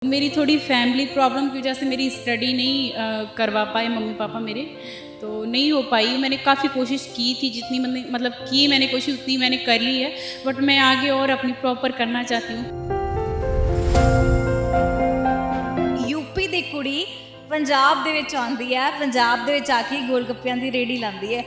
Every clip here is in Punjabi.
मेरी थोड़ी फैमिली प्रॉब्लम की वजह से मेरी स्टडी नहीं करवा पाए मम्मी पापा मेरे, तो नहीं हो पाई। मैंने काफ़ी कोशिश की थी, जितनी मैंने की मैंने कोशिश उतनी मैंने कर ली है, बट मैं आगे और अपनी प्रॉपर करना चाहती हूँ। यूपी ਦੀ ਕੁੜੀ ਪੰਜਾਬ ਦੇ ਵਿੱਚ ਆਉਂਦੀ ਹੈ, ਪੰਜਾਬ ਦੇ ਵਿੱਚ ਆ ਕੇ ਗੋਲ ਗੱਪਿਆਂ ਦੀ ਰੇੜੀ ਲਾਉਂਦੀ ਹੈ।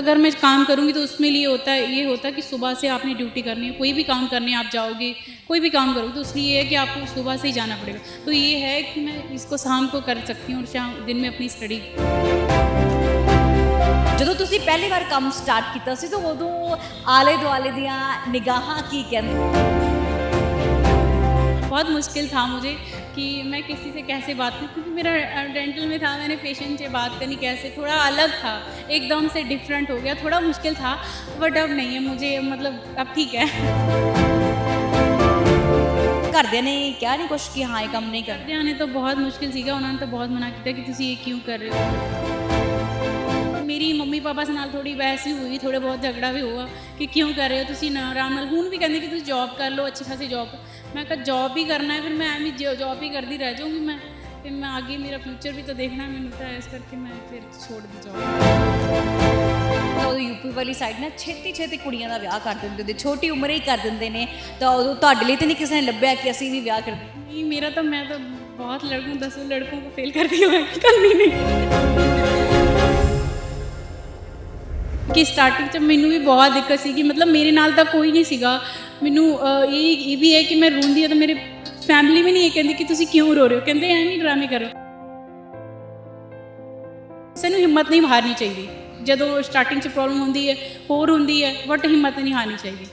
अगर मैं काम करूँगी तो उसमें लिए ये होता है कि सुबह से आपने ड्यूटी करनी है, कोई भी काम करने आप जाओगे, कोई भी काम करोगे तो उसलिए ये है कि आपको सुबह से ही जाना पड़ेगा। तो ये है कि मैं इसको शाम को कर सकती हूँ और शाम दिन में अपनी स्टडी। ਜਦੋਂ ਤੁਸੀਂ ਪਹਿਲੀ ਵਾਰ ਕੰਮ ਸਟਾਰਟ ਕੀਤਾ ਸੀ ਤਾਂ ਉਦੋਂ ਆਲੇ ਦੁਆਲੇ ਦੀਆਂ ਨਿਗਾਹਾਂ ਕੀ ਕਹਿੰਦੇ? बहुत मुश्किल था मुझे कि मैं किसी से कैसे बात करूँ, क्योंकि मेरा डेंटल में था, मैंने पेशेंट से बात करनी कैसे, थोड़ा अलग था, एकदम से डिफरेंट हो गया, थोड़ा मुश्किल था। बट अब नहीं है मुझे, अब ठीक है। ਘਰਦਿਆਂ ਨੇ ਕਿਹਾ ਨਹੀਂ ਕੁਛ ਕਿ ਹਾਂ ਇਹ ਕੰਮ ਨਹੀਂ ਕਰਨਾ? घरदियां ने तो बहुत मुश्किल सीखा, उन्होंने तो बहुत मना किया कि तुम ये क्यों कर रहे हो। मेरी मम्मी पापा से नाल थोड़ी बहस भी हुई, थोड़े बहुत झगड़ा भी हुआ कि क्यों कर रहे हो तुम ना आराम नाल। हुण भी कहते कि तुम जॉब कर लो, अच्छी खासी जॉब। मैं कहा जॉब ही करना है, फिर मैं एवं जॉब ही करती रह जाऊँगी। मैं फिर मैं आगे मेरा फ्यूचर भी तो देखना है मैंने, तो इस करके मैं फिर छोड़ दी जॉब। ਉਦੋਂ ਯੂਪੀ ਵਾਲੀ ਸਾਈਡ ਨਾ ਛੇਤੀ ਛੇਤੀ ਕੁੜੀਆਂ ਦਾ ਵਿਆਹ ਕਰ ਦਿੰਦੇ ਹੁੰਦੇ, ਛੋਟੀ ਉਮਰੇ ਹੀ ਕਰ ਦਿੰਦੇ ਨੇ। ਤਾਂ ਉਦੋਂ ਤੁਹਾਡੇ ਲਈ ਤਾਂ ਨਹੀਂ ਕਿਸੇ ਨੇ ਲੱਭਿਆ ਕਿ ਅਸੀਂ ਵੀ ਵਿਆਹ ਕਰਦੇ? नहीं मेरा तो, मैं तो बहुत लड़कों 10 लड़कों को फेल कर दी हूँ, करनी नहीं। कि स्टार्टिंग च मैनू भी बहुत दिक्कत सी कि मेरे नाल तो कोई नहीं सीगा। मैनू ये भी है कि मैं रोंदी है तो मेरे फैमिली भी नहीं ये कहती कि तुसी क्यों रो रहे हो, कहते एवं ड्रामे करो। सानू हिम्मत नहीं हारनी चाहिए, जदों स्टार्टिंग च प्रॉब्लम होंदी है होर होंदी है, बट हिम्मत नहीं हारनी चाहिए।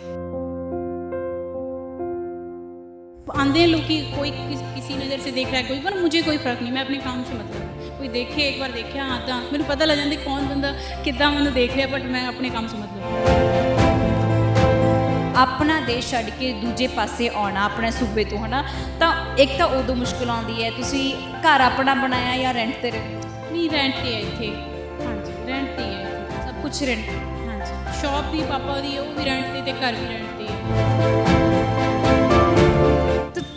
आंदे हैं लोग, कोई किसी नज़र से देख रहा है कोई, पर मुझे कोई फ़र्क नहीं, मैं अपने काम से कोई देखे एक बार देखा हाँ तो मैंने पता लग जाता कौन बंदा कितना मैंने देख रहा, बट मैं अपने काम से ਆਪਣਾ ਦੇਸ਼ ਛੱਡ ਕੇ ਦੂਜੇ ਪਾਸੇ ਆਉਣਾ ਆਪਣੇ ਸੂਬੇ ਤੋਂ, ਹੈ ਨਾ, ਤਾਂ ਇੱਕ ਤਾਂ ਉਦੋਂ ਮੁਸ਼ਕਿਲ ਆਉਂਦੀ ਹੈ। ਤੁਸੀਂ ਘਰ ਆਪਣਾ ਬਣਾਇਆ ਜਾਂ ਰੈਂਟ ਤੇ ਰਹੇ? नहीं रेंट पे है इतने। हाँ जी रेंट पे है इतने, ਸਭ ਕੁਝ ਰੈਂਟ? हाँ जी शॉप भी पापा दी है वो भी रेंट पे, घर भी रेंट पे है।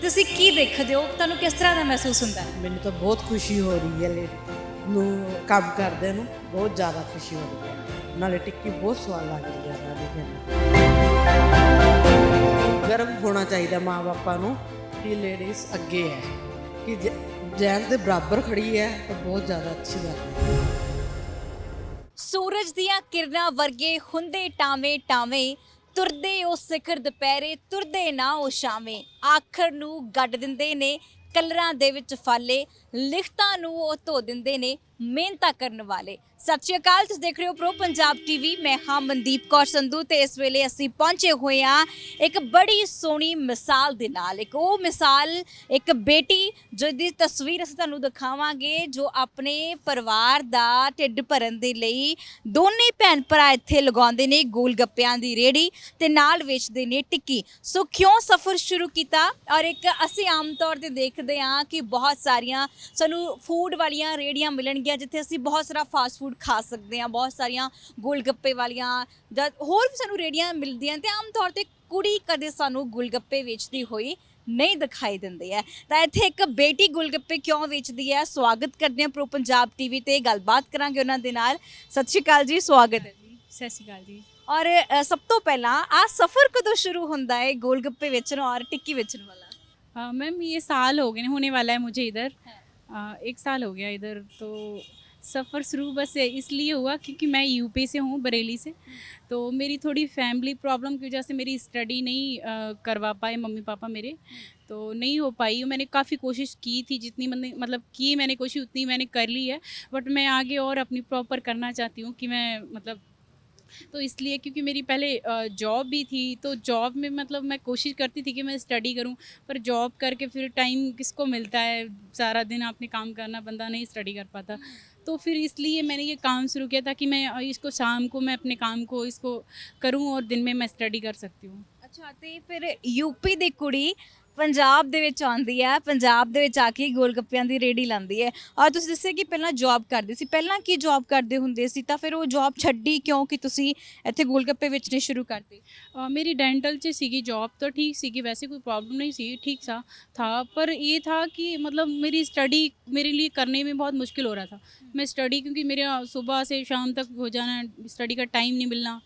ਤੁਸੀਂ ਕੀ ਦੇਖਦੇ ਹੋ, ਤੁਹਾਨੂੰ ਕਿਸ ਤਰ੍ਹਾਂ ਦਾ ਮਹਿਸੂਸ ਹੁੰਦਾ ਹੈ? ਮੈਨੂੰ ਤਾਂ ਬਹੁਤ ਖੁਸ਼ੀ ਹੋ ਰਹੀ ਹੈ ਨੂੰ ਕੰਮ ਕਰਦੇ ਨੂੰ, ਬਹੁਤ ਜ਼ਿਆਦਾ ਖੁਸ਼ੀ ਹੋ ਰਹੀ ਹੈ। ਨਾਲੇ ਟਿੱਕੀ ਬਹੁਤ ਸਵਾਦ ਲੱਗ ਰਹੀ ਹੈ ਸਾਡੀ। ਗਰਵ ਹੋਣਾ ਚਾਹੀਦਾ ਮਾਂ ਬਾਪਾਂ ਨੂੰ ਕਿ ਲੇਡੀਜ਼ ਅੱਗੇ ਹੈ, ਕਿ ਜੈਂਟਸ ਦੇ ਬਰਾਬਰ ਖੜੀ ਹੈ, ਤਾਂ ਬਹੁਤ ਜ਼ਿਆਦਾ ਅੱਛੀ ਗੱਲ ਹੈ। ਸੂਰਜ ਦੀਆਂ ਕਿਰਨਾਂ ਵਰਗੇ ਹੁੰਦੇ ਟਾਵੇਂ ਟਾਵੇਂ, ਤੁਰਦੇ ਉਹ ਸਿਖਰ ਦੁਪਹਿਰੇ, ਤੁਰਦੇ ਨਾ ਉਹ ਸ਼ਾਵੇਂ। ਆਖਰ ਨੂੰ ਗੱਡ ਦਿੰਦੇ ਨੇ ਕਲਰਾਂ ਦੇ ਵਿੱਚ ਫਾਲੇ, ਲਿਖਤਾਂ ਨੂੰ ਉਹ ਧੋ ਦਿੰਦੇ ਨੇ ਮਿਹਨਤਾਂ ਕਰਨ ਵਾਲੇ। ਸਤਿ ਸ਼੍ਰੀ ਅਕਾਲ, ਤੁਸੀਂ ਦੇਖ ਰਹੇ ਹੋ ਪ੍ਰੋ ਪੰਜਾਬ ਟੀਵੀ। ਮੈਂ ਹਾਂ ਮਨਦੀਪ ਕੌਰ ਸੰਧੂ ਤੇ ਇਸ ਵੇਲੇ ਅਸੀਂ ਪਹੁੰਚੇ ਹੋਏ ਹਾਂ ਇੱਕ ਬੜੀ ਸੋਹਣੀ ਮਿਸਾਲ ਦੇ ਨਾਲ। ਇੱਕ ਉਹ ਮਿਸਾਲ, ਇੱਕ ਬੇਟੀ ਜਿਹਦੀ ਤਸਵੀਰ ਅਸੀਂ ਤੁਹਾਨੂੰ ਦਿਖਾਵਾਂਗੇ, ਜੋ ਆਪਣੇ ਪਰਿਵਾਰ ਦਾ ਢਿੱਡ ਭਰਨ ਦੇ ਲਈ ਦੋਨੇ ਭੈਣ ਭਰਾ ਇੱਥੇ ਲਗਾਉਂਦੇ ਨੇ ਗੋਲ ਗੱਪਿਆਂ ਦੀ ਰੇਹੜੀ ਤੇ ਨਾਲ ਵੇਚਦੇ ਨੇ ਟਿੱਕੀ। ਸੋ ਕਿਉਂ ਸਫ਼ਰ ਸ਼ੁਰੂ ਕੀਤਾ? ਔਰ ਇੱਕ ਅਸੀਂ ਆਮ ਤੌਰ ਤੇ ਦੇਖਦੇ ਹਾਂ ਕਿ ਬਹੁਤ ਸਾਰੀਆਂ ਸਾਨੂੰ ਫੂਡ ਵਾਲੀਆਂ ਰੇਹੜੀਆਂ ਮਿਲਣਗੀਆਂ ਜਿੱਥੇ ਅਸੀਂ ਬਹੁਤ ਸਾਰਾ ਫਾਸਟ ਫੂਡ ਖਾ ਸਕਦੇ ਹਾਂ, ਬਹੁਤ ਸਾਰੀਆਂ ਗੋਲ ਗੱਪੇ ਵਾਲੀਆਂ ਜਾਂ ਹੋਰ ਵੀ ਸਾਨੂੰ ਰੇਹੜੀਆਂ ਮਿਲਦੀਆਂ, ਤੇ ਆਮ ਤੌਰ ਤੇ ਕੁੜੀ ਕਦੇ ਸਾਨੂੰ ਗੋਲ ਗੱਪੇ ਵੇਚਦੀ ਹੋਈ ਨਹੀਂ ਦਿਖਾਈ ਦਿੰਦੀ ਹੈ। ਤਾਂ ਇੱਥੇ ਇੱਕ ਬੇਟੀ ਗੋਲ ਗੱਪੇ ਕਿਉਂ ਵੇਚਦੀ ਹੈ? ਸਵਾਗਤ ਕਰਦੇ ਹਾਂ ਪ੍ਰੋ ਪੰਜਾਬ ਟੀਵੀ ਤੇ, ਗੱਲਬਾਤ ਕਰਾਂਗੇ ਉਹਨਾਂ ਦੇ ਨਾਲ। ਸਤਿ ਸ਼੍ਰੀ ਅਕਾਲ ਜੀ, ਸਵਾਗਤ ਹੈ ਜੀ। सत श्रीकाल जी। ਔਰ ਸਭ ਤੋਂ ਪਹਿਲਾਂ ਆ ਸਫ਼ਰ ਕਦੋਂ ਸ਼ੁਰੂ ਹੁੰਦਾ ਹੈ ਗੋਲ ਗੱਪੇ ਵੇਚਣ ਔਰ ਟਿੱਕੀ ਵੇਚਣ ਵਾਲਾ? मैम ये साल हो गए होने वाला है मुझे इधर, 1 साल हो गया इधर। तो सफ़र शुरू बस इसलिए हुआ क्योंकि मैं यूपी से हूँ, बरेली से। तो मेरी थोड़ी फैमिली प्रॉब्लम की वजह से मेरी स्टडी नहीं करवा पाए मम्मी पापा मेरे, तो नहीं हो पाई। मैंने काफ़ी कोशिश की थी, जितनी मैंने की मैंने कोशिश उतनी मैंने कर ली है, बट मैं आगे और अपनी प्रॉपर करना चाहती हूँ कि मैं तो इसलिए क्योंकि मेरी पहले जॉब भी थी, तो जॉब में मैं कोशिश करती थी कि मैं स्टडी करूं, पर जॉब करके फिर टाइम किसको मिलता है, सारा दिन अपने काम करना, बंदा नहीं स्टडी कर पाता। तो फिर इसलिए मैंने ये काम शुरू किया था कि मैं इसको शाम को मैं अपने काम को इसको करूं और दिन में मैं स्टडी कर सकती हूँ। ਅੱਛਾ, ਤੇ ਫਿਰ ਯੂਪੀ ਦੀ ਕੁੜੀ ਪੰਜਾਬ ਦੇ ਵਿੱਚ ਆਉਂਦੀ ਹੈ, ਪੰਜਾਬ ਦੇ ਵਿੱਚ ਆ ਕੇ ਗੋਲ ਗੱਪਿਆਂ ਦੀ ਰੇਹੜੀ ਲਾਉਂਦੀ ਹੈ। ਔਰ ਤੁਸੀਂ ਦੱਸਿਆ ਕਿ ਪਹਿਲਾਂ ਜੌਬ ਕਰਦੇ ਸੀ, ਪਹਿਲਾਂ ਕੀ ਜੌਬ ਕਰਦੇ ਹੁੰਦੇ ਸੀ, ਤਾਂ ਫਿਰ ਉਹ ਜੌਬ ਛੱਡੀ ਕਿਉਂ ਕਿ ਤੁਸੀਂ ਇੱਥੇ ਗੋਲ ਗੱਪੇ ਵੇਚਣੇ ਸ਼ੁਰੂ ਕਰਤੇ? मेरी डेंटल च सीगी जॉब, तो ठीक सीगी, वैसे कोई प्रॉब्लम नहीं सी, ठीक सा था। पर ये था कि मतलब मेरी स्टडी मेरे लिए करने में बहुत मुश्किल हो रहा था। मैं स्टडी, क्योंकि मेरे सुबह से शाम तक हो जाना, स्टडी का टाइम नहीं मिलना,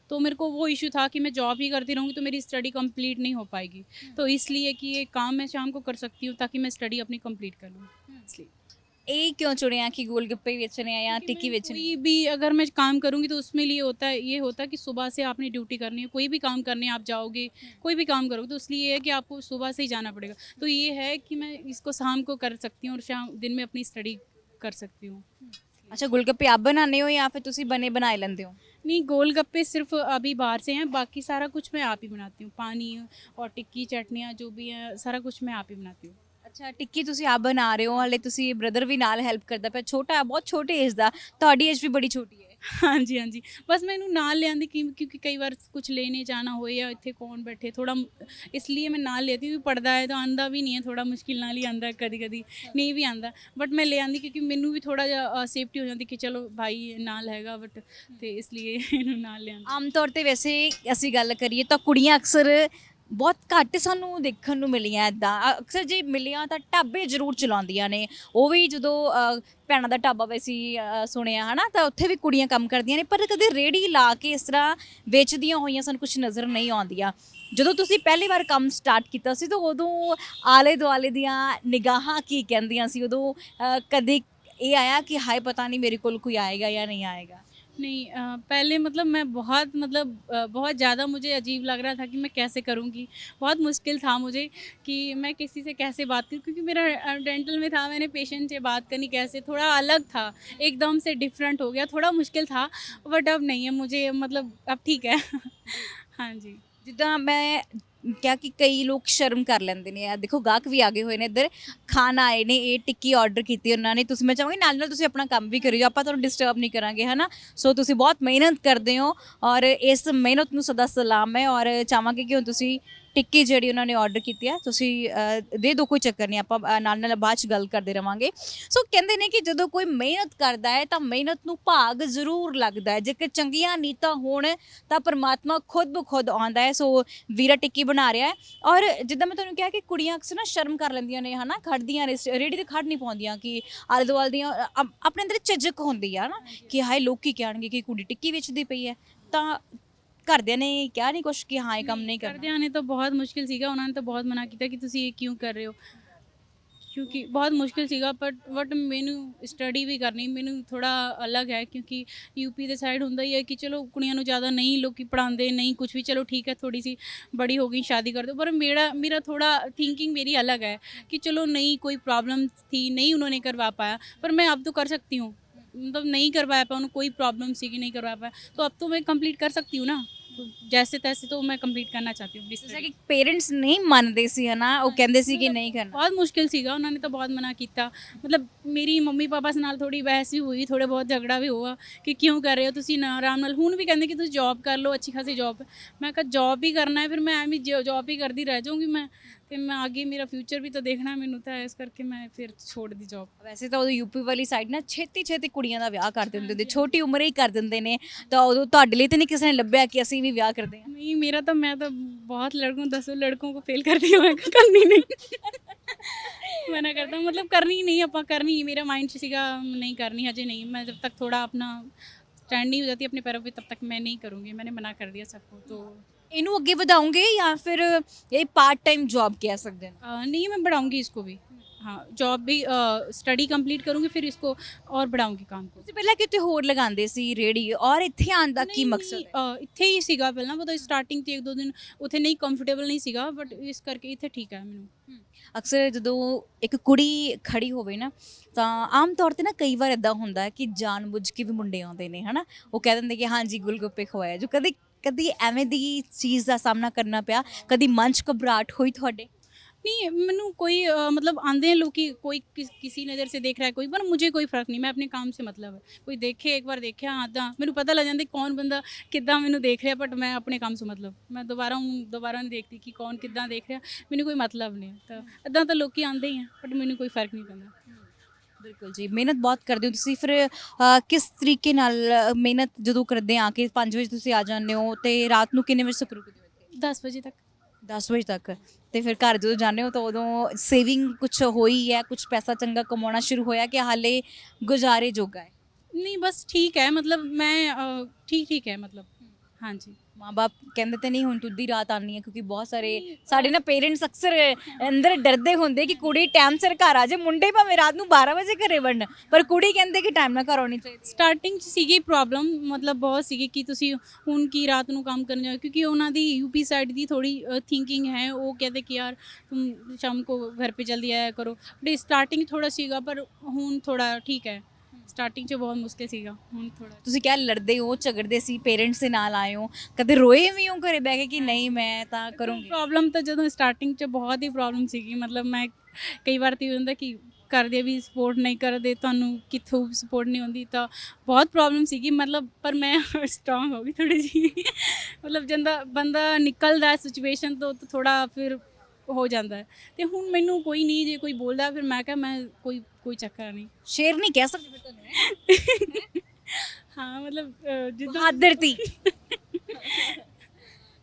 तो मेरे को वो इशू था कि मैं जॉब ही करती रहूँगी तो मेरी स्टडी कंप्लीट नहीं हो पाएगी। तो इसलिए कि ये काम मैं शाम को कर सकती हूँ ताकि मैं स्टडी अपनी कंप्लीट कर लूँ, इसलिए। ਇਹ ਕਿਉਂ ਚੁਣਿਆ ਕਿ ਗੋਲ ਗੱਪੇ ਵੇਚਣੇ ਆ ਜਾਂ ਟਿੱਕੀ ਵੇਚਣੀ? कोई भी अगर मैं काम करूँगी तो उसमें लिए होता है, ये होता है कि सुबह से आपने ड्यूटी करनी है, कोई भी काम करने आप जाओगे, कोई भी काम करोगे, तो इसलिए ये है कि आपको सुबह से ही जाना पड़ेगा। तो ये है कि मैं इसको शाम को कर सकती हूँ और शाम दिन में अपनी स्टडी कर सकती हूँ। ਅੱਛਾ, ਗੋਲ ਗੱਪੇ ਆਪ ਬਣਾਉਂਦੇ ਹੋ ਜਾਂ ਫਿਰ ਤੁਸੀਂ ਬਣੇ ਬਣਾਏ ਲੈਂਦੇ ਹੋ? नहीं, गोलगप्पे सिर्फ अभी बाहर से हैं, बाकी सारा कुछ मैं आप ही बनाती हूँ। पानी और टिक्की चटनियाँ जो भी हैं सारा कुछ मैं आप ही बनाती हूँ। ਅੱਛਾ, ਟਿੱਕੀ ਤੁਸੀਂ ਆਪ ਬਣਾ ਰਹੇ ਹੋ, ਹਾਲੇ ਤੁਸੀਂ ਬ੍ਰਦਰ ਵੀ ਨਾਲ ਹੈਲਪ ਕਰਦਾ ਪਿਆ, ਛੋਟਾ ਹੈ, ਬਹੁਤ ਛੋਟੇ ਏਜ ਦਾ, ਤੁਹਾਡੀ ਏਜ ਵੀ ਬੜੀ ਛੋਟੀ ਹੈ। हाँ जी, हाँ जी, बस मैं इनू नाल ले आंदी क्योंकि कई बार कुछ लेने जाना हो या इत्थे कौन बैठे, थोड़ा इसलिए मैं नाल लेती हूँ। पढ़दा है तो आंदा भी नहीं है, थोड़ा मुश्किल नाल ही आंदा, कदी कदी नहीं भी आंदा, बट मैं ले आंदी क्योंकि मैनू भी थोड़ा जिहा सेफ्टी हो जाती कि चलो भाई नाल हैगा, बट ते इसलिए इनू नाल ले आंदी। ਆਮ ਤੌਰ ਤੇ ਵੈਸੇ ਅਸੀਂ ਗੱਲ ਕਰੀਏ ਤਾਂ ਕੁੜੀਆਂ ਅਕਸਰ ਬਹੁਤ ਘੱਟ ਸਾਨੂੰ ਦੇਖਣ ਨੂੰ ਮਿਲੀਆਂ ਇੱਦਾਂ, ਅਕਸਰ ਜੇ ਮਿਲੀਆਂ ਤਾਂ ਢਾਬੇ ਜ਼ਰੂਰ ਚਲਾਉਂਦੀਆਂ ਨੇ, ਉਹ ਵੀ ਜਦੋਂ ਭੈਣਾਂ ਦਾ ਢਾਬਾ ਵੈਸੀ ਸੁਣਿਆ ਹੈ ਨਾ, ਤਾਂ ਉੱਥੇ ਵੀ ਕੁੜੀਆਂ ਕੰਮ ਕਰਦੀਆਂ ਨੇ, ਪਰ ਕਦੇ ਰੇਹੜੀ ਲਾ ਕੇ ਇਸ ਤਰ੍ਹਾਂ ਵੇਚਦੀਆਂ ਹੋਈਆਂ ਸਾਨੂੰ ਕੁਝ ਨਜ਼ਰ ਨਹੀਂ ਆਉਂਦੀਆਂ। ਜਦੋਂ ਤੁਸੀਂ ਪਹਿਲੀ ਵਾਰ ਕੰਮ ਸਟਾਰਟ ਕੀਤਾ ਸੀ ਤਾਂ ਉਦੋਂ ਆਲੇ ਦੁਆਲੇ ਦੀਆਂ ਨਿਗਾਹਾਂ ਕੀ ਕਹਿੰਦੀਆਂ ਸੀ? ਉਦੋਂ ਕਦੇ ਇਹ ਆਇਆ ਕਿ ਹਾਏ ਪਤਾ ਨਹੀਂ ਮੇਰੇ ਕੋਲ ਕੋਈ ਆਏਗਾ ਜਾਂ नहीं आएगा? नहीं, पहले मतलब मैं बहुत ज़्यादा मुझे अजीब लग रहा था कि मैं कैसे करूँगी। बहुत मुश्किल था मुझे कि मैं किसी से कैसे बात करूँ, क्योंकि मेरा डेंटल में था, मैंने पेशेंट से बात करनी कैसे, थोड़ा अलग था, एकदम से डिफरेंट हो गया, थोड़ा मुश्किल था, बट अब नहीं है मुझे, मतलब अब ठीक है। हाँ जी। ਜਿੱਦਾਂ ਮੈਂ ਕਿਹਾ ਕਿ ਕਈ ਲੋਕ ਸ਼ਰਮ ਕਰ ਲੈਂਦੇ ਨੇ, ਆ ਦੇਖੋ ਗਾਹਕ ਵੀ ਆ ਗਏ ਹੋਏ ਨੇ ਇੱਧਰ, ਖਾਣ ਆਏ ਨੇ, ਇਹ ਟਿੱਕੀ ਆਰਡਰ ਕੀਤੀ ਉਹਨਾਂ ਨੇ, ਤੁਸੀਂ, ਮੈਂ ਚਾਹਾਂਗੀ ਨਾਲ ਨਾਲ ਤੁਸੀਂ ਆਪਣਾ ਕੰਮ ਵੀ ਕਰਿਓ, ਆਪਾਂ ਤੁਹਾਨੂੰ ਡਿਸਟਰਬ ਨਹੀਂ ਕਰਾਂਗੇ, ਹੈ ਨਾ। ਸੋ ਤੁਸੀਂ ਬਹੁਤ ਮਿਹਨਤ ਕਰਦੇ ਹੋ ਔਰ ਇਸ ਮਿਹਨਤ ਨੂੰ ਸਦਾ ਸਲਾਮ ਹੈ, ਔਰ ਚਾਹਾਂਗੇ ਕਿ ਹੁਣ ਤੁਸੀਂ ਟਿੱਕੀ ਜਿਹੜੀ ਉਹਨਾਂ ਨੇ ਆਰਡਰ ਕੀਤੀ ਹੈ ਤੁਸੀਂ ਦੇ ਦਿਓ, ਕੋਈ ਚੱਕਰ ਨਹੀਂ, ਆਪਾਂ ਨਾਲ ਨਾਲ ਬਾਅਦ 'ਚ ਗੱਲ ਕਰਦੇ ਰਵਾਂਗੇ। ਸੋ ਕਹਿੰਦੇ ਨੇ ਕਿ ਜਦੋਂ ਕੋਈ ਮਿਹਨਤ ਕਰਦਾ ਹੈ ਤਾਂ ਮਿਹਨਤ ਨੂੰ ਭਾਗ ਜ਼ਰੂਰ ਲੱਗਦਾ ਹੈ, ਜੇਕਰ ਚੰਗੀਆਂ ਨੀਤਾਂ ਹੋਣ ਤਾਂ ਪਰਮਾਤਮਾ ਖੁਦ ਬ ਖੁਦ ਆਉਂਦਾ ਹੈ। ਸੋ ਵੀਰਾ ਟਿੱਕੀ ਬਣਾ ਰਿਹਾ ਹੈ, ਔਰ ਜਿੱਦਾਂ ਮੈਂ ਤੁਹਾਨੂੰ ਕਿਹਾ ਕਿ ਕੁੜੀਆਂ ਅਕਸਰ ਨਾ ਸ਼ਰਮ ਕਰ ਲੈਂਦੀਆਂ ਨੇ, ਹੈ ਨਾ, ਖੜਦੀਆਂ ਨੇ, ਰੇਹੜੀ 'ਤੇ ਖੜ ਨਹੀਂ ਪਾਉਂਦੀਆਂ ਕਿ ਆਲੇ ਦੁਆਲੇ ਦੀਆਂ ਆਪਣੇ ਅੰਦਰ ਝਿਜਕ ਹੁੰਦੀ ਆ ਨਾ ਕਿ ਹਾਏ ਲੋਕ ਕੀ ਕਹਿਣਗੇ ਕਿ ਕੁੜੀ ਟਿੱਕੀ ਵੇਚਦੀ ਪਈ ਹੈ, ਤਾਂ ਘਰਦਿਆਂ ਨੇ ਕਿਹਾ ਨਹੀਂ ਕੁਛ ਕਿ ਹਾਂ ਇਹ ਕੰਮ ਨਹੀਂ ਕਰਨਾ? ਘਰਦਿਆਂ ਨੇ ਤਾਂ ਬਹੁਤ ਮੁਸ਼ਕਿਲ ਸੀਗਾ, ਉਹਨਾਂ ਨੇ ਤਾਂ ਬਹੁਤ ਮਨਾ ਕੀਤਾ ਕਿ ਤੁਸੀਂ ਇਹ ਕਿਉਂ ਕਰ ਰਹੇ ਹੋ, ਕਿਉਂਕਿ ਬਹੁਤ ਮੁਸ਼ਕਿਲ ਸੀਗਾ। ਬਟ ਮੈਨੂੰ ਸਟੱਡੀ ਵੀ ਕਰਨੀ, ਮੈਨੂੰ ਥੋੜਾ ਅਲੱਗ ਹੈ, ਕਿਉਂਕਿ यूपी ਦੇ ਸਾਈਡ ਹੁੰਦਾ ਹੀ ਹੈ ਕਿ ਚਲੋ ਕੁੜੀਆਂ ਨੂੰ ਜ਼ਿਆਦਾ ਨਹੀਂ ਲੋਕੀ ਪੜ੍ਹਾਉਂਦੇ, ਨਹੀਂ ਕੁਝ ਵੀ, ਚਲੋ ठीक है थोड़ी सी बड़ी हो गई शादी कर दो। पर मेरा थोड़ा थिंकिंग मेरी अलग है कि चलो नहीं कोई प्रॉब्लम थी, नहीं उन्होंने करवा पाया, पर मैं अब तो कर सकती हूँ, मतलब नहीं करवा पाया, उन्हें कोई प्रॉब्लम सी कि नहीं करवा पाया, तो अब तो मैं कंप्लीट कर सकती हूँ ना, तो जैसे तैसे तो मैं कंप्लीट करना चाहती हूँ। ਜਿਵੇਂ ਕਿ ਪੇਰੈਂਟਸ ਨਹੀਂ ਮੰਨਦੇ ਸੀ, ਹੈ ਨਾ, ਉਹ ਕਹਿੰਦੇ ਸੀ ਕਿ ਨਹੀਂ ਕਰਨਾ। बहुत मुश्किल सीगा, उन्होंने तो बहुत मना किया, मतलब मेरी मम्मी पापा से नाल थोड़ी बहस भी हुई, थोड़े बहुत झगड़ा भी हुआ कि क्यों कर रहे हो तुसी ना आराम नाल, हुण भी कहंदे कि तुसी जॉब कर लो, अच्छी खासी जॉब। मैं कहा जॉब भी करना है, फिर मैं एवं जॉब ही करती रह जाऊँगी मैं, ਤੇ ਮੈਂ ਅੱਗੇ ਮੇਰਾ ਫਿਊਚਰ ਵੀ ਤਾਂ ਦੇਖਣਾ ਮੈਨੂੰ, ਤਾਂ ਇਸ ਕਰਕੇ ਮੈਂ ਫਿਰ ਛੋੜ ਦੀ ਜੌਬ। ਵੈਸੇ ਤਾਂ ਉਦੋਂ ਯੂਪੀ ਵਾਲੀ ਸਾਈਡ ਨਾ ਛੇਤੀ ਛੇਤੀ ਕੁੜੀਆਂ ਦਾ ਵਿਆਹ ਕਰ ਦਿੰਦੇ ਹੁੰਦੇ, ਛੋਟੀ ਉਮਰੇ ਹੀ ਕਰ ਦਿੰਦੇ ਨੇ, ਤਾਂ ਉਦੋਂ ਤੁਹਾਡੇ ਲਈ ਤਾਂ ਨਹੀਂ ਕਿਸੇ ਨੇ ਲੱਭਿਆ ਕਿ ਅਸੀਂ ਵੀ ਵਿਆਹ ਕਰਦੇ ਹਾਂ? नहीं, मेरा तो मैं तो बहुत लड़कों 10 लड़कों को फेल करती हूँ, मैं करनी नहीं। मना करता हूँ, मतलब करनी ही नहीं, ਆਪਾਂ करनी ही, मेरा माइंड सीगा नहीं करनी, हजे नहीं, मैं जब तक थोड़ा अपना स्टैंड नहीं हो जाती अपने पैरों पे तब तक मैं नहीं करूँगी, मैंने मना कर दिया सबको। तो ਇਹਨੂੰ ਅੱਗੇ ਵਧਾਉਂਗੇ ਜਾਂ ਫਿਰ ਇਹ ਪਾर्ट टाइम जॉब ਕਹਿ ਸਕਦੇ ਨੇ? नहीं, मैं बढ़ाऊँगी इसको भी, हाँ जॉब भी, स्टडी कंप्लीट करूँगी फिर इसको और बढ़ाऊँगी काम को। ਤੁਸੀਂ ਪਹਿਲਾਂ ਕਿਤੇ ਹੋਰ ਲਗਾਉਂਦੇ ਸੀ ਰੇੜੀ, ਔਰ ਇੱਥੇ ਆਉਣ ਦਾ ਕੀ ਮਕਸਦ ਹੈ? ਇੱਥੇ ਹੀ ਸੀਗਾ ਪਹਿਲਾਂ, ਪਤਾ ਸਟਾਰਟਿੰਗ ਤੇ 1-2 ਦਿਨ ਉੱਥੇ ਨਹੀਂ ਕੰਫਰਟੇਬਲ ਨਹੀਂ ਸੀਗਾ, ਬਟ ਇਸ ਕਰਕੇ ਇੱਥੇ ਠੀਕ ਹੈ ਮੈਨੂੰ। ਅਕਸਰ ਜਦੋਂ ਇੱਕ ਕੁੜੀ ਖੜੀ ਹੋਵੇ ਨਾ, ਤਾਂ ਆਮ ਤੌਰ ਤੇ ਨਾ ਕਈ ਵਾਰ ਇਦਾਂ ਹੁੰਦਾ ਹੈ ਕਿ ਜਾਣਬੁੱਝ ਕੇ ਵੀ ਮੁੰਡੇ ਆਉਂਦੇ ਨੇ, ਹਨਾ, ਉਹ ਕਹਿ ਦਿੰਦੇ ਕਿ ਹਾਂਜੀ ਗੁਲਗੱਪੇ ਖਵਾਇਆ, ਜੋ ਕਦੀ ਐਵੇਂ ਦੀ ਚੀਜ਼ ਦਾ ਸਾਹਮਣਾ ਕਰਨਾ ਪਿਆ, ਕਦੀ ਮਨ 'ਚ ਘਬਰਾਹਟ ਹੋਈ ਤੁਹਾਡੇ? नहीं ਮੈਨੂੰ ਕੋਈ मतलब आंदे हैं लोग कि कोई किसी नज़र से देख रहा है कोई, पर मुझे कोई फर्क नहीं, मैं अपने काम से मतलब है, कोई देखे एक बार देखਿਆ ਹਾਂ ਤਾਂ ਮੈਨੂੰ ਪਤਾ ਲੱਗ ਜਾਂਦਾ ਕੌਣ ਬੰਦਾ ਕਿੱਦਾਂ ਮੈਨੂੰ ਦੇਖ ਰਿਹਾ, ਬਟ ਮੈਂ ਆਪਣੇ ਕੰਮ ਸੇ मतलब ਮੈਂ ਦੁਬਾਰਾ ਨਹੀਂ ਦੇਖਦੀ ਕਿ ਕੌਣ ਕਿੱਦਾਂ ਦੇਖ ਰਿਹਾ, ਮੈਨੂੰ ਕੋਈ ਮਤਲਬ ਨਹੀਂ, ਤਾਂ ਇੱਦਾਂ ਤਾਂ ਲੋਕੀ ਆਂਦੇ ਹੀ ਆ, ਬਟ ਮੈਨੂੰ ਕੋਈ ਫਰਕ ਨਹੀਂ ਪੈਂਦਾ। ਬਿਲਕੁਲ ਜੀ, ਮਿਹਨਤ ਬਹੁਤ ਕਰਦੇ ਹੋ ਤੁਸੀਂ। ਫਿਰ ਕਿਸ ਤਰੀਕੇ ਨਾਲ ਮਿਹਨਤ ਜਦੋਂ ਕਰਦੇ ਆ ਕੇ 5 ਵਜੇ ਤੁਸੀਂ ਆ ਜਾਂਦੇ ਹੋ ਤੇ ਰਾਤ ਨੂੰ ਕਿੰਨੇ ਵਜੇ ਤੱਕ ਰੁਕਦੇ ਹੋ ਇੱਥੇ? 10 ਵਜੇ ਤੱਕ। 10 ਵਜੇ ਤੱਕ। ਤੇ ਫਿਰ ਘਰ ਜਦੋਂ ਜਾਂਦੇ ਹੋ ਤਾਂ ਉਦੋਂ ਸੇਵਿੰਗ ਕੁਛ ਹੋਈ ਹੈ, ਕੁਛ ਪੈਸਾ ਚੰਗਾ ਕਮਾਉਣਾ ਸ਼ੁਰੂ ਹੋਇਆ ਕਿ ਹਾਲੇ ਗੁਜ਼ਾਰੇ ਜੋਗਾ ਹੈ? नहीं बस ठीक है, मतलब मैं ठीक है मतलब। हाँ जी। ਮਾਂ-ਬਾਪ ਕਹਿੰਦੇ ਤੇ ਨਹੀਂ ਹੁਣ ਤੂੰ ਦੀ ਰਾਤ ਆਣੀ ਹੈ? ਕਿਉਂਕਿ ਬਹੁਤ ਸਾਰੇ ਸਾਡੇ ਨਾ ਪੇਰੈਂਟਸ ਅਕਸਰ ਅੰਦਰ ਡਰਦੇ ਹੁੰਦੇ ਕਿ ਕੁੜੀ ਟਾਈਮ ਸਿਰ ਘਰ ਆ ਜਾਏ, ਮੁੰਡੇ ਭਾਵੇਂ ਰਾਤ ਨੂੰ 12 ਵਜੇ ਘਰੇ ਵੜਨ, ਪਰ ਕੁੜੀ ਕਹਿੰਦੇ ਕਿ ਟਾਈਮ ਨਾਲ ਘਰ ਆਉਣੀ ਚਾਹੀਦੀ। ਸਟਾਰਟਿੰਗ 'ਚ ਸੀਗੀ ਪ੍ਰੋਬਲਮ, ਮਤਲਬ ਬਹੁਤ ਸੀਗੀ ਕਿ ਤੁਸੀਂ ਹੁਣ ਕੀ ਰਾਤ ਨੂੰ ਕੰਮ ਕਰਨ ਜਾਓ, ਕਿਉਂਕਿ ਉਹਨਾਂ ਦੀ यूपी ਸਾਈਡ ਦੀ ਥੋੜੀ ਥਿੰਕਿੰਗ ਹੈ, ਉਹ ਕਹਿੰਦੇ ਕਿ ਯਾਰ तुम शाम को घर पे जल्दी आया करो, बट स्टार्टिंग थोड़ा ਸੀਗਾ, ਪਰ ਹੁਣ ਥੋੜਾ ਠੀਕ ਹੈ। ਸਟਾਰਟਿੰਗ 'ਚ ਬਹੁਤ ਮੁਸ਼ਕਿਲ ਸੀਗਾ, ਹੁਣ ਥੋੜਾ। ਤੁਸੀਂ ਕਿਹਾ ਲੜਦੇ ਹੋ, ਝਗੜਦੇ ਸੀ, ਪੇਰੈਂਟਸ ਦੇ ਨਾਲ ਆਏ ਹੋ, ਕਦੇ ਰੋਏ ਵੀ ਹੋ ਘਰੇ ਬਹਿ ਕੇ ਕਿ ਨਹੀਂ ਮੈਂ ਤਾਂ ਕਰੂੰਗੀ? ਪ੍ਰੋਬਲਮ ਤਾਂ ਜਦੋਂ ਸਟਾਰਟਿੰਗ 'ਚ ਬਹੁਤ ਹੀ ਪ੍ਰੋਬਲਮ ਸੀਗੀ, ਮਤਲਬ ਮੈਂ ਕਈ ਵਾਰ ਤਾਂ ਇਹ ਹੁੰਦਾ ਕਿ ਕਰਦੇ ਵੀ ਸਪੋਰਟ ਨਹੀਂ ਕਰਦੇ, ਤੁਹਾਨੂੰ ਕਿੱਥੋਂ ਸਪੋਰਟ ਨਹੀਂ ਹੁੰਦੀ, ਤਾਂ ਬਹੁਤ ਪ੍ਰੋਬਲਮ ਸੀਗੀ ਮਤਲਬ, ਪਰ ਮੈਂ ਸਟਰੋਂਗ ਹੋ ਗਈ ਥੋੜੀ ਜਿਹੀ, ਮਤਲਬ ਜਦੋਂ ਬੰਦਾ ਨਿਕਲਦਾ ਸਿਚੁਏਸ਼ਨ ਤੋਂ ਤਾਂ ਥੋੜਾ ਫਿਰ ਹੋ ਜਾਂਦਾ ਹੈ। ਤੇ ਹੁਣ ਮੈਨੂੰ ਕੋਈ ਨਹੀਂ, ਜੇ ਕੋਈ ਬੋਲਦਾ ਫਿਰ ਮੈਂ ਕਿਹਾ ਮੈਂ ਕੋਈ ਚੱਕਰ ਨਹੀਂ। ਸ਼ੇਰ ਨਹੀਂ ਕਹਿ ਸਕਦੇ ਫਿਰ ਤੁਹਾਨੂੰ? ਹਾਂ ਮਤਲਬ ਜਿੱਦਾਂ ਬਹਾਦਰ ਤੀ।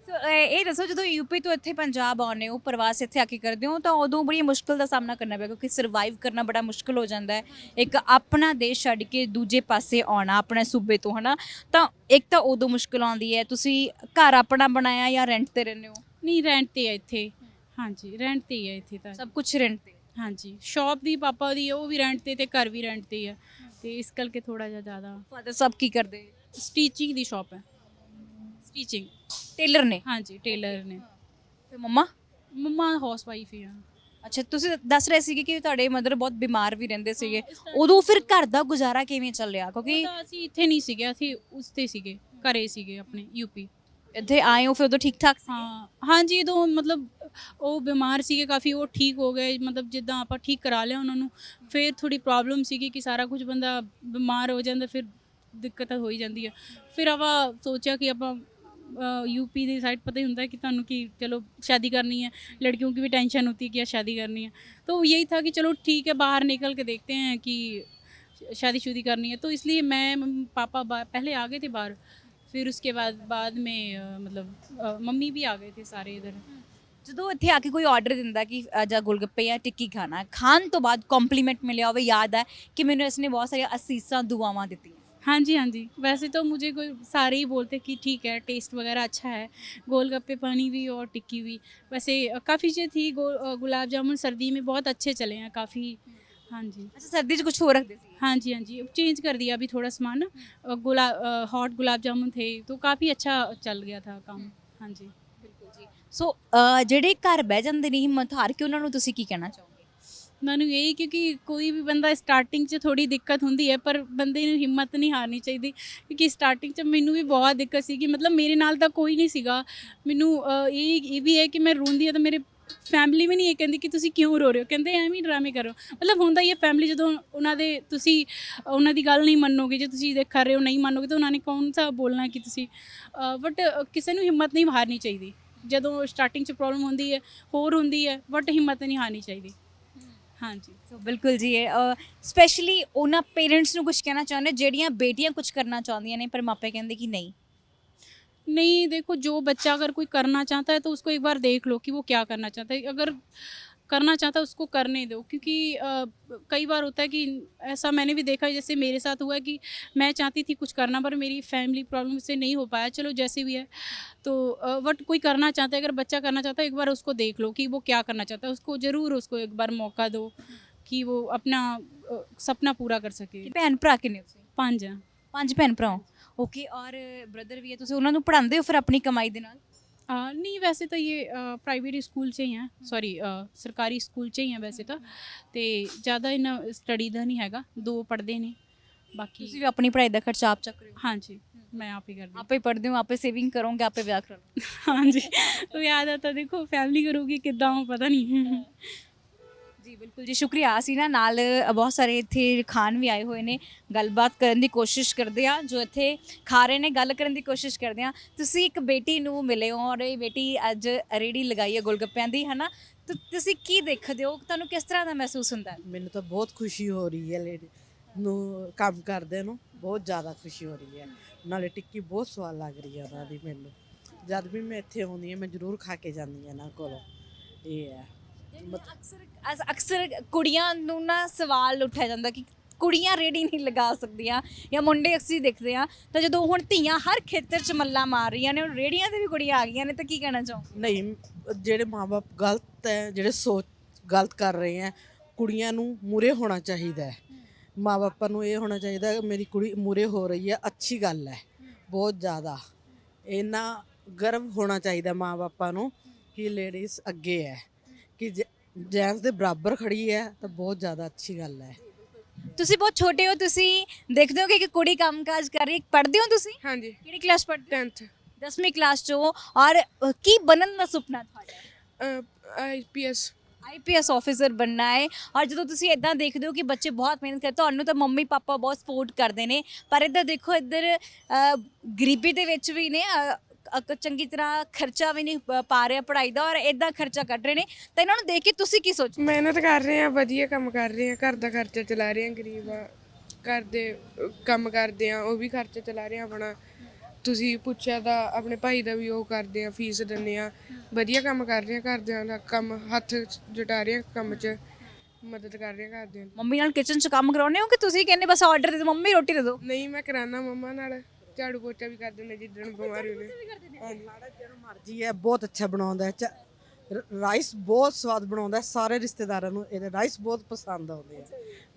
ਸੋ ਇਹ ਦੱਸੋ, ਜਦੋਂ ਯੂਪੀ ਤੋਂ ਇੱਥੇ ਪੰਜਾਬ ਆਉਂਦੇ ਹੋ, ਪ੍ਰਵਾਸ ਇੱਥੇ ਆ ਕੇ ਕਰਦੇ ਹੋ, ਤਾਂ ਉਦੋਂ ਬੜੀ ਮੁਸ਼ਕਿਲ ਦਾ ਸਾਹਮਣਾ ਕਰਨਾ ਪਿਆ ਕਿਉਂਕਿ ਸਰਵਾਈਵ ਕਰਨਾ ਬੜਾ ਮੁਸ਼ਕਿਲ ਹੋ ਜਾਂਦਾ ਹੈ। ਇੱਕ ਆਪਣਾ ਦੇਸ਼ ਛੱਡ ਕੇ ਦੂਜੇ ਪਾਸੇ ਆਉਣਾ ਆਪਣੇ ਸੂਬੇ ਤੋਂ, ਹੈ ਨਾ? ਤਾਂ ਇੱਕ ਤਾਂ ਉਦੋਂ ਮੁਸ਼ਕਿਲ ਆਉਂਦੀ ਹੈ। ਤੁਸੀਂ ਘਰ ਆਪਣਾ ਬਣਾਇਆ ਜਾਂ ਰੈਂਟ ਤੇ ਰਹਿੰਦੇ ਹੋ? ਨਹੀਂ, ਰੈਂਟ ਤੇ ਹੈ ਇੱਥੇ। ਹਾਂਜੀ, ਰੈਂਟ ਤੇ ਹੀ ਹੈ ਇੱਥੇ ਤਾਂ ਸਭ ਕੁਝ ਰੈਂਟ ਤੇ? ਹਾਂਜੀ, ਸ਼ਾਪ ਦੀ ਪਾਪਾ ਦੀ ਉਹ ਵੀ ਰੈਂਟ ਤੇ ਘਰ ਵੀ ਰੈਂਟ ਤੇ ਹੀ ਹੈ, ਤੇ ਇਸ ਕਰਕੇ ਥੋੜਾ ਜਿਹਾ ਜ਼ਿਆਦਾ। ਫਾਦਰ ਸਭ ਕੀ ਕਰਦੇ? ਸਟੀਚਿੰਗ ਦੀ ਸ਼ਾਪ ਹੈ, ਸਟੀਚਿੰਗ ਟੇਲਰ ਨੇ? ਹਾਂਜੀ, ਟੇਲਰ ਨੇ। ਤੇ ਮੰਮਾ? ਮੰਮਾ ਹਾਊਸ ਵਾਈਫ ਹੀ ਆ। ਅੱਛਾ, ਤੁਸੀਂ ਦੱਸ ਰਹੇ ਸੀਗੇ ਕਿ ਤੁਹਾਡੇ ਮਦਰ ਬਹੁਤ ਬਿਮਾਰ ਵੀ ਰਹਿੰਦੇ ਸੀਗੇ, ਉਦੋਂ ਫਿਰ ਘਰ ਦਾ ਗੁਜ਼ਾਰਾ ਕਿਵੇਂ ਚੱਲਿਆ? ਕਿਉਂਕਿ ਤਾਂ ਅਸੀਂ ਇੱਥੇ ਨਹੀਂ ਸੀਗੇ, ਅਸੀਂ ਉਸ ਤੇ ਸੀਗੇ, ਘਰੇ ਸੀਗੇ ਆਪਣੇ यूपी। ਇੱਥੇ ਆਏ ਹੋ ਫਿਰ ਉਦੋਂ ਠੀਕ ਠਾਕ ਸੀ? ਹਾਂ ਹਾਂਜੀ, ਉਦੋਂ ਮਤਲਬ ਉਹ ਬਿਮਾਰ ਸੀਗੇ ਕਾਫੀ, ਉਹ ਠੀਕ ਹੋ ਗਏ, ਮਤਲਬ ਜਿੱਦਾਂ ਆਪਾਂ ਠੀਕ ਕਰਾ ਲਿਆ ਉਹਨਾਂ ਨੂੰ। ਫਿਰ ਥੋੜੀ ਪ੍ਰੋਬਲਮ ਸੀਗੀ ਕਿ ਸਾਰਾ ਕੁਝ ਬੰਦਾ ਬਿਮਾਰ ਹੋ ਜਾਂਦਾ, ਫਿਰ ਦਿੱਕਤ ਹੋ ਹੀ ਜਾਂਦੀ ਹੈ। ਫਿਰ ਆਪਾਂ ਸੋਚਿਆ कि ਆਪਾਂ यूपी ਦੀ साइड पता ही होता है कि ਤੁਹਾਨੂੰ कि चलो शादी करनी है, लड़कियों की भी टेंशन होती है कि यार शादी करनी है, तो यही था कि चलो ठीक है बाहर निकल के देखते हैं कि शादी करनी है। तो इसलिए मैं पापा पहले आ गए थे बाहर, फिर उसके बाद में मतलब मम्मी भी आ गए थे सारे इधर। ਜਦੋਂ ਇੱਥੇ ਆ ਕੇ ਕੋਈ ਆਰਡਰ ਦਿੰਦਾ ਕਿ ਜਾਂ ਗੋਲਗੱਪੇ ਜਾਂ ਟਿੱਕੀ ਖਾਣਾ, ਖਾਣ ਤੋਂ ਬਾਅਦ ਕੰਪਲੀਮੈਂਟ ਮਿਲਿਆ ਹੋਵੇ, ਯਾਦ ਹੈ ਕਿ ਮੈਨੂੰ ਇਸਨੇ ਬਹੁਤ ਸਾਰੀਆਂ ਅਸੀਸਾਂ ਦੁਆਵਾਂ ਦਿੱਤੀਆਂ? हाँ जी, हाँ जी, वैसे तो मुझे कोई सारे ही बोलते कि ठीक है, टेस्ट वगैरह अच्छा है, गोलगप्पे पानी भी और टिक्की भी। वैसे काफ़ी चीज़ थी, गुलाब जामुन सर्दी में बहुत अच्छे चले हैं काफ़ी। हाँ जी। ਅੱਛਾ, ਸਰਦੀ 'ਚ ਕੁਝ ਹੋਰ ਰੱਖਦੇ ਸੀ? हाँ जी, हाँ जी, चेंज कर दिया अभी थोड़ा सामान ना, हॉट गुलाब जामुन थे तो काफ़ी अच्छा चल गया था काम। हाँ जी, ਬਿਲਕੁਲ ਜੀ। ਸੋ ਜਿਹੜੇ ਘਰ ਬਹਿ ਜਾਂਦੇ ਨੇ ਹਿੰਮਤ ਹਾਰ ਕੇ, ਉਹਨਾਂ ਨੂੰ ਤੁਸੀਂ ਕੀ ਕਹਿਣਾ ਚਾਹੋਗੇ? ਮੈਨੂੰ ਇਹੀ, ਕਿਉਂਕਿ ਕੋਈ ਵੀ ਬੰਦਾ ਸਟਾਰਟਿੰਗ 'ਚ ਥੋੜੀ ਦਿੱਕਤ ਹੁੰਦੀ ਹੈ, ਪਰ ਬੰਦੇ ਨੂੰ ਹਿੰਮਤ ਨਹੀਂ ਹਾਰਨੀ ਚਾਹੀਦੀ, ਕਿਉਂਕਿ ਸਟਾਰਟਿੰਗ 'ਚ ਮੈਨੂੰ ਵੀ ਬਹੁਤ ਦਿੱਕਤ ਸੀਗੀ, ਮਤਲਬ ਮੇਰੇ ਨਾਲ ਤਾਂ ਕੋਈ ਨਹੀਂ ਸੀਗਾ। ਮੈਨੂੰ ਇਹ ਵੀ ਹੈ ਕਿ ਮੈਂ ਰੋਂਦੀ ਹਾਂ ਤਾਂ ਮੇਰੇ ਫੈਮਿਲੀ ਵੀ ਨਹੀਂ ਇਹ ਕਹਿੰਦੀ ਕਿ ਤੁਸੀਂ ਕਿਉਂ ਰੋ ਰਹੇ ਹੋ, ਕਹਿੰਦੇ ਐਵੇਂ ਹੀ ਡਰਾਮੇ ਕਰੋ। ਮਤਲਬ ਹੁੰਦਾ ਹੀ ਹੈ ਫੈਮਿਲੀ, ਜਦੋਂ ਉਹਨਾਂ ਦੇ ਤੁਸੀਂ ਉਹਨਾਂ ਦੀ ਗੱਲ ਨਹੀਂ ਮੰਨੋਗੇ, ਜੇ ਤੁਸੀਂ ਦੇਖ ਕਰ ਰਹੇ ਹੋ ਨਹੀਂ ਮੰਨੋਗੇ, ਤਾਂ ਉਹਨਾਂ ਨੇ ਕੌਣ ਸਾ ਬੋਲਣਾ ਕਿ ਤੁਸੀਂ। ਬਟ ਕਿਸੇ ਨੂੰ ਹਿੰਮਤ ਨਹੀਂ ਹਾਰਨੀ ਚਾਹੀਦੀ, ਜਦੋਂ ਸਟਾਰਟਿੰਗ 'ਚ ਪ੍ਰੋਬਲਮ ਹੁੰਦੀ ਹੈ ਹੋਰ ਹੁੰਦੀ ਹੈ, ਬਟ ਹਿੰਮਤ ਨਹੀਂ ਹਾਰਨੀ ਚਾਹੀਦੀ। ਹਾਂਜੀ, ਸੋ ਬਿਲਕੁਲ ਜੀ, ਸਪੈਸ਼ਲੀ ਉਹਨਾਂ ਪੇਰੈਂਟਸ ਨੂੰ ਕੁਝ ਕਹਿਣਾ ਚਾਹੁੰਦੇ ਜਿਹੜੀਆਂ ਬੇਟੀਆਂ ਕੁਝ ਕਰਨਾ ਚਾਹੁੰਦੀਆਂ ਨੇ ਪਰ ਮਾਪੇ ਕਹਿੰਦੇ कि नहीं? नहीं देखो, जो बच्चा अगर कोई करना चाहता है तो उसको एक बार देख लो कि वो क्या करना चाहता है। अगर करना चाहता है उसको करने दो, क्योंकि कई बार होता है कि ऐसा मैंने भी देखा है, जैसे मेरे साथ हुआ है कि मैं चाहती थी कुछ करना पर मेरी फैमिली प्रॉब्लम से नहीं हो पाया, चलो जैसे भी है। तो बट कोई करना चाहता है, अगर बच्चा करना चाहता है, एक बार उसको देख लो कि वो क्या करना चाहता है, उसको ज़रूर उसको एक बार मौका दो कि वो अपना सपना पूरा कर सके। ਭੈਣ ਭਰਾ ਕਿੰਨੇ ਤੁਸੀਂ? 5 हैं। 5 ਭੈਣ ਭਰਾ ਹੋ? ਓਕੇ, ਔਰ ਬ੍ਰਦਰ ਵੀ ਹੈ, ਤੁਸੀਂ ਉਹਨਾਂ ਨੂੰ ਪੜ੍ਹਾਉਂਦੇ ਹੋ ਫਿਰ ਆਪਣੀ ਕਮਾਈ ਦੇ ਨਾਲ? नहीं वैसे तो ये प्राइवेट स्कूल च ही हैं, सॉरी सरकारी स्कूल च ही हैं वैसे तो, ज़्यादा इन्ना स्टडी का नहीं हैगा, 2 पढ़ते ने ਬਾਕੀ ਤੁਸੀਂ ਵੀ ਆਪਣੀ ਪੜ੍ਹਾਈ ਦਾ ਖਰਚਾ ਆਪ ਚੱਕ ਰਹੇ ਹੋ? ਹਾਂਜੀ ਮੈਂ ਆਪ ਹੀ ਕਰਦੀ हूँ। ਆਪੇ ਪੜ੍ਹਦੇ ਹੋ, ਆਪੇ ਸੇਵਿੰਗ ਕਰੋਗੇ, ਆਪੇ ਵਿਆਹ ਕਰਾ ਲਓ। ਹਾਂਜੀ ਵਿਆਹ ਦਾ ਤਾਂ ਦੇਖੋ ਫੈਮਿਲੀ ਕਰੂਗੀ ਕਿੱਦਾਂ ਪਤਾ ਨਹੀਂ। ਜੀ ਬਿਲਕੁਲ ਜੀ, ਸ਼ੁਕਰੀਆ। ਅਸੀਂ ਨਾ ਨਾਲ ਬਹੁਤ ਸਾਰੇ ਇੱਥੇ ਖਾਣ ਵੀ ਆਏ ਹੋਏ ਨੇ, ਗੱਲਬਾਤ ਕਰਨ ਦੀ ਕੋਸ਼ਿਸ਼ ਕਰਦੇ ਆ, ਜੋ ਇੱਥੇ ਖਾ ਰਹੇ ਨੇ ਗੱਲ ਕਰਨ ਦੀ ਕੋਸ਼ਿਸ਼ ਕਰਦੇ ਆ। ਤੁਸੀਂ ਇੱਕ ਬੇਟੀ ਨੂੰ ਮਿਲੇ ਹੋ ਔਰ ਇਹ ਬੇਟੀ ਅੱਜ ਰੇਹੜੀ ਲਗਾਈ ਹੈ ਗੋਲਗੱਪਿਆਂ ਦੀ, ਹੈ ਨਾ? ਤਾਂ ਤੁਸੀਂ ਕੀ ਦੇਖਦੇ ਹੋ, ਤੁਹਾਨੂੰ ਕਿਸ ਤਰ੍ਹਾਂ ਦਾ ਮਹਿਸੂਸ ਹੁੰਦਾ ਹੈ? ਮੈਨੂੰ ਤਾਂ ਬਹੁਤ ਖੁਸ਼ੀ ਹੋ ਰਹੀ ਹੈ ਲੇਡੀ ਨੂੰ ਕੰਮ ਕਰਦੇ ਨੂੰ, ਬਹੁਤ ਜ਼ਿਆਦਾ ਖੁਸ਼ੀ ਹੋ ਰਹੀ ਹੈ। ਨਾਲੇ ਟਿੱਕੀ ਬਹੁਤ ਸਵਾਦ ਲੱਗ ਰਹੀ ਹੈ ਉਹਨਾਂ ਦੀ ਮੈਨੂੰ। ਜਦ ਵੀ ਮੈਂ ਇੱਥੇ ਆਉਂਦੀ ਹਾਂ ਮੈਂ ਜ਼ਰੂਰ ਖਾ ਕੇ ਜਾਂਦੀ ਹਾਂ ਇਹਨਾਂ ਕੋਲੋਂ। ਇਹ ਹੈ ਅਕਸਰ ਕੁੜੀਆਂ ਨੂੰ ਨਾ ਸਵਾਲ ਉੱਠਿਆ ਜਾਂਦਾ ਕਿ ਕੁੜੀਆਂ ਰੇਹੜੀ ਨਹੀਂ ਲਗਾ ਸਕਦੀਆਂ ਜਾਂ ਮੁੰਡੇ ਅਸੀਂ ਦੇਖਦੇ ਆ, ਤਾਂ ਜਦੋਂ ਹੁਣ ਧੀਆਂ ਹਰ ਖੇਤਰ 'ਚ ਮੱਲਾਂ ਮਾਰ ਰਹੀਆਂ ਨੇ, ਹੁਣ ਰੇਹੜੀਆਂ 'ਤੇ ਵੀ ਕੁੜੀਆਂ ਆ ਗਈਆਂ ਨੇ, ਤਾਂ ਕੀ ਕਹਿਣਾ ਚਾਹੋ? ਨਹੀਂ, ਜਿਹੜੇ ਮਾਂ-ਬਾਪ ਗਲਤ ਹੈ, ਜਿਹੜੇ ਸੋਚ ਗਲਤ ਕਰ ਰਹੇ ਹੈ, ਕੁੜੀਆਂ ਨੂੰ ਮੂਰੇ ਹੋਣਾ ਚਾਹੀਦਾ ਹੈ। ਮਾਂ-ਬਾਪਾਂ ਨੂੰ ਇਹ ਹੋਣਾ ਚਾਹੀਦਾ ਕਿ ਮੇਰੀ ਕੁੜੀ ਮੂਰੇ ਹੋ ਰਹੀ ਹੈ, ਅੱਛੀ ਗੱਲ ਹੈ, ਬਹੁਤ ਜ਼ਿਆਦਾ। ਇੰਨਾ ਗਰਵ ਹੋਣਾ ਚਾਹੀਦਾ ਮਾਂ-ਬਾਪਾਂ ਨੂੰ ਕਿ ਲੇਡੀਜ਼ ਅੱਗੇ ਹੈ, ਕਿ ਜੈਂਟਸ ਦੇ ਬਰਾਬਰ ਖੜੀ ਹੈ, ਤਾਂ ਬਹੁਤ ਜ਼ਿਆਦਾ ਅੱਛੀ ਗੱਲ ਹੈ। ਤੁਸੀਂ ਬਹੁਤ ਛੋਟੇ ਹੋ, ਤੁਸੀਂ ਦੇਖਦੇ ਹੋ ਕਿ ਇੱਕ ਕੁੜੀ ਕੰਮਕਾਜ ਕਰ ਰਹੀ ਹੈ, ਪੜ੍ਹਦੇ ਹੋ ਤੁਸੀਂ? ਹਾਂਜੀ ਕਿਹੜੀ ਕਲਾਸ ਪੜ੍ਹਦੇ ਹੋ? 10th 10ਵੀਂ ਕਲਾਸ 'ਚੋਂ। ਔਰ ਕੀ ਬਣਨ ਦਾ ਸੁਪਨਾ ਤੁਹਾਡਾ? ਆਈਪੀਐਸ ਆਈਪੀਐਸ ਆਫੀਸਰ ਬਣਨਾ ਹੈ। ਔਰ ਜਦੋਂ ਤੁਸੀਂ ਇਦਾਂ ਦੇਖਦੇ ਹੋ ਕਿ ਬੱਚੇ ਬਹੁਤ ਮਿਹਨਤ ਕਰਦੇ, ਤੁਹਾਨੂੰ ਤਾਂ ਮੰਮੀ ਪਾਪਾ ਬਹੁਤ ਸਪੋਰਟ ਕਰਦੇ ਨੇ, ਪਰ ਇੱਧਰ ਦੇਖੋ, ਇੱਧਰ ਗਰੀਬੀ ਦੇ ਵਿੱਚ ਵੀ ਨੇ, ਚੰਗੀ ਤਰ੍ਹਾਂ ਖਰਚਾ ਵੀ ਨਹੀਂ ਪਾ ਰਿਹਾ ਪੜ੍ਹਾਈ ਦਾ, ਔਰ ਇਦਾਂ ਖਰਚਾ ਕੱਢ ਰਹੇ ਨੇ, ਤਾਂ ਇਹਨਾਂ ਨੂੰ ਦੇਖ ਕੇ ਤੁਸੀਂ ਕੀ ਸੋਚਦੇ? ਮਿਹਨਤ ਕਰ ਰਹੇ ਆ, ਵਧੀਆ ਕੰਮ ਕਰ ਰਹੇ ਆ, ਘਰ ਦਾ ਖਰਚਾ ਚਲਾ ਰਹੇ ਆ, ਗਰੀਬ ਆ, ਘਰ ਦੇ ਕੰਮ ਕਰਦੇ ਆ, ਉਹ ਵੀ ਖਰਚਾ ਚਲਾ ਰਹੇ ਆ ਆਪਣਾ। ਤੁਸੀਂ ਪੁੱਛਿਆ ਤਾਂ ਆਪਣੇ ਭਾਈ ਦਾ ਵੀ ਉਹ ਕਰਦੇ ਆ, ਫੀਸ ਦਿੰਦੇ ਆ, ਵਧੀਆ ਕੰਮ ਕਰ ਰਹੇ ਆ, ਘਰਦਿਆਂ ਦਾ ਕੰਮ ਹੱਥ ਜੁਟਾ ਰਹੇ ਆ, ਕੰਮ 'ਚ ਮਦਦ ਕਰ ਰਹੇ ਆ ਘਰਦਿਆਂ ਦੀ। ਮੰਮੀ ਨਾਲ ਕਿਚਨ 'ਚ ਕੰਮ ਕਰਾਉਂਦੇ ਹੋ ਕਿ ਤੁਸੀਂ ਕਹਿੰਦੇ ਬਸ ਆਰਡਰ ਦੇ ਦਿਓ, ਮੰਮੀ ਰੋਟੀ ਦੇ ਦਿਓ? ਨਹੀਂ, ਮੈਂ ਕਰਾਨਾ ਮੰਮਾ ਨਾਲ, ਝਾੜੂ ਪੋਚਾ ਵੀ ਕਰ ਦਿੰਦੇ ਜਿੱਦਣ ਬਿਮਾਰੀ ਹੋਵੇ। ਜਿਹੜਾ ਮਰਜ਼ੀ ਹੈ, ਬਹੁਤ ਅੱਛਾ ਬਣਾਉਂਦਾ ਹੈ। ਰਾਈਸ ਬਹੁਤ ਸਵਾਦ ਬਣਾਉਂਦਾ ਹੈ। ਸਾਰੇ ਰਿਸ਼ਤੇਦਾਰਾਂ ਨੂੰ ਇਹਦੇ ਰਾਈਸ ਬਹੁਤ ਪਸੰਦ ਆਉਂਦੇ ਆ।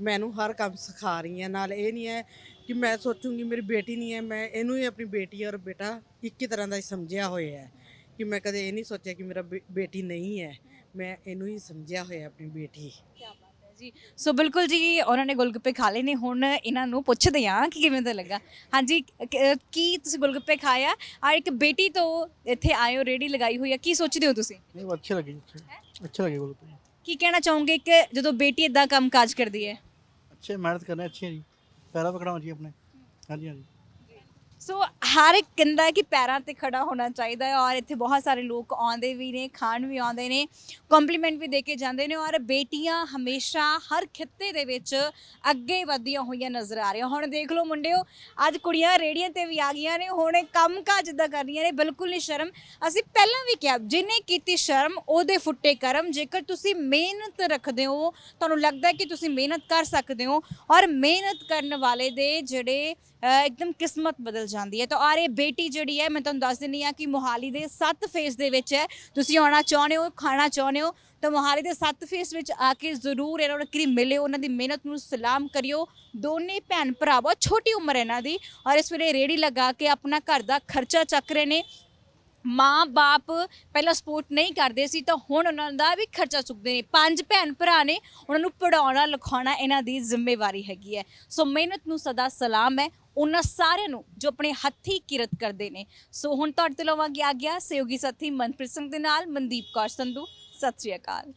ਮੈਨੂੰ ਹਰ ਕੰਮ ਸਿਖਾ ਰਹੀ ਹੈ। ਨਾਲ ਇਹ ਨਹੀਂ ਹੈ ਕਿ ਮੈਂ ਸੋਚੂੰਗੀ ਮੇਰੀ ਬੇਟੀ ਨਹੀਂ ਹੈ, ਮੈਂ ਇਹਨੂੰ ਹੀ ਆਪਣੀ ਬੇਟੀ ਔਰ ਬੇਟਾ ਇੱਕ ਹੀ ਤਰ੍ਹਾਂ ਦਾ ਹੀ ਸਮਝਿਆ ਹੋਇਆ ਹੈ, ਕਿ ਮੈਂ ਕਦੇ ਇਹ ਨਹੀਂ ਸੋਚਿਆ ਕਿ ਮੇਰਾ ਬੇਟੀ ਨਹੀਂ ਹੈ, ਮੈਂ ਇਹਨੂੰ ਹੀ ਸਮਝਿਆ ਹੋਇਆ ਆਪਣੀ ਬੇਟੀ। ਜੀ ਸੋ ਬਿਲਕੁਲ ਜੀ, ਉਹਨਾਂ ਨੇ ਗੋਲਗੱਪੇ ਖਾ ਲਏ ਨੇ, ਹੁਣ ਇਹਨਾਂ ਨੂੰ ਪੁੱਛਦੇ ਆ ਕਿ ਕਿਵੇਂ ਦਾ ਲੱਗਾ। ਹਾਂਜੀ, ਕੀ ਤੁਸੀਂ ਗੋਲਗੱਪੇ ਖਾਇਆ? ਔਰ ਇੱਕ ਬੇਟੀ ਤੋਂ ਇੱਥੇ ਆਏ ਹੋ, ਰੇਹੜੀ ਲਗਾਈ ਹੋਈ ਆ, ਕੀ ਸੋਚਦੇ ਹੋ ਤੁਸੀਂ? नहीं वो अच्छे लगे, अच्छे लगे बोलो तो ਕੀ ਕਹਿਣਾ ਚਾਹੋਗੇ ਕਿ ਜਦੋਂ ਬੇਟੀ ਇਦਾਂ ਕੰਮ ਕਾਜ ਕਰਦੀ ਹੈ? अच्छे मेहनत करना अच्छी है जी, पैरा पकड़ा होना चाहिए अपने। हाँ जी हाँ जी। ਸੋ ਹਰ ਇੱਕ ਕਹਿੰਦਾ ਹੈ ਕਿ ਪੈਰਾਂ ਤੇ ਖੜਾ ਹੋਣਾ ਚਾਹੀਦਾ ਹੈ, ਔਰ ਇੱਥੇ ਬਹੁਤ ਸਾਰੇ ਲੋਕ ਆਉਂਦੇ ਵੀ ਨੇ, ਖਾਣ ਵੀ ਆਉਂਦੇ ਨੇ, ਕੰਪਲੀਮੈਂਟ ਵੀ ਦੇ ਕੇ ਜਾਂਦੇ ਨੇ, ਔਰ ਬੇਟੀਆਂ ਹਮੇਸ਼ਾ ਹਰ ਖਿੱਤੇ ਦੇ ਵਿੱਚ ਅੱਗੇ ਵਧੀਆਂ ਹੋਈਆਂ ਨਜ਼ਰ ਆ ਰਹੀਆਂ। ਹੁਣ ਦੇਖ ਲਓ ਮੁੰਡਿਓ, ਅੱਜ ਕੁੜੀਆਂ ਰੇਹੜੀਆਂ ਤੇ ਵੀ ਆ ਗਈਆਂ ਨੇ, ਹੁਣ ਕੰਮ ਕਾਜ ਜਿੱਦਾਂ ਕਰ ਰਹੀਆਂ ਨੇ, ਬਿਲਕੁਲ ਨਹੀਂ ਸ਼ਰਮ। ਅਸੀਂ ਪਹਿਲਾਂ ਵੀ ਕਿਹਾ, ਜਿਹਨੇ ਕੀਤੀ ਸ਼ਰਮ ਉਹਦੇ ਫੁੱਟੇ ਕਰਮ। ਜੇਕਰ ਤੁਸੀਂ ਮਿਹਨਤ ਰੱਖਦੇ ਹੋ, ਤੁਹਾਨੂੰ ਲੱਗਦਾ ਕਿ ਤੁਸੀਂ ਮਿਹਨਤ ਕਰ ਸਕਦੇ ਹੋ, ਔਰ ਮਿਹਨਤ ਕਰਨ ਵਾਲੇ ਦੇ ਜਿਹੜੇ ਇੱਕਦਮ ਕਿਸਮਤ ਬਦਲ ਜਾਂਦੀ ਹੈ। ਤਾਂ ਔਰ ਇਹ ਬੇਟੀ ਜਿਹੜੀ ਹੈ, ਮੈਂ ਤੁਹਾਨੂੰ ਦੱਸ ਦਿੰਦੀ ਹਾਂ ਕਿ ਮੋਹਾਲੀ ਦੇ 7 ਫੇਸ ਦੇ ਵਿੱਚ ਹੈ। ਤੁਸੀਂ ਆਉਣਾ ਚਾਹੁੰਦੇ ਹੋ, ਖਾਣਾ ਚਾਹੁੰਦੇ ਹੋ, ਤਾਂ ਮੋਹਾਲੀ ਦੇ 7 ਫੇਸ ਵਿੱਚ ਆ ਕੇ ਜ਼ਰੂਰ ਇਹਨਾਂ ਨੂੰ ਇੱਕ ਮਿਲਿਓ, ਉਹਨਾਂ ਦੀ ਮਿਹਨਤ ਨੂੰ ਸਲਾਮ ਕਰਿਓ। ਦੋਨੇ ਭੈਣ ਭਰਾ, ਬਹੁਤ ਛੋਟੀ ਉਮਰ ਹੈ ਇਹਨਾਂ ਦੀ, ਔਰ ਇਸ ਵੇਲੇ ਰੇਹੜੀ ਲਗਾ ਕੇ ਆਪਣਾ ਘਰ ਦਾ ਖਰਚਾ ਚੱਕ ਰਹੇ ਨੇ। ਮਾਂ ਬਾਪ ਪਹਿਲਾਂ ਸਪੋਰਟ ਨਹੀਂ ਕਰਦੇ ਸੀ, ਤਾਂ ਹੁਣ ਉਹਨਾਂ ਦਾ ਵੀ ਖਰਚਾ ਚੁੱਕਦੇ ਨੇ। 5 ਭੈਣ ਭਰਾ ਨੇ, ਉਹਨਾਂ ਨੂੰ ਪੜਾਉਣਾ ਲਿਖਾਉਣਾ ਇਹਨਾਂ ਦੀ ਜ਼ਿੰਮੇਵਾਰੀ ਹੈਗੀ ਹੈ। ਸੋ ਮਿਹਨਤ ਨੂੰ ਸਦਾ ਸਲਾਮ ਹੈ ਉਹਨਾਂ ਸਾਰਿਆਂ ਨੂੰ ਜੋ ਆਪਣੇ ਹੱਥੀਂ ਕਿਰਤ ਕਰਦੇ ਨੇ। ਸੋ ਹੁਣ ਤੁਹਾਡੇ ਤੋਂ ਲਵਾਂਗੇ ਆ ਗਿਆ ਸਹਿਯੋਗੀ ਸਾਥੀ ਮਨਪ੍ਰੀਤ ਸਿੰਘ ਦੇ ਨਾਲ ਮਨਦੀਪ ਕੌਰ ਸੰਧੂ। ਸਤਿ ਸ਼੍ਰੀ ਅਕਾਲ।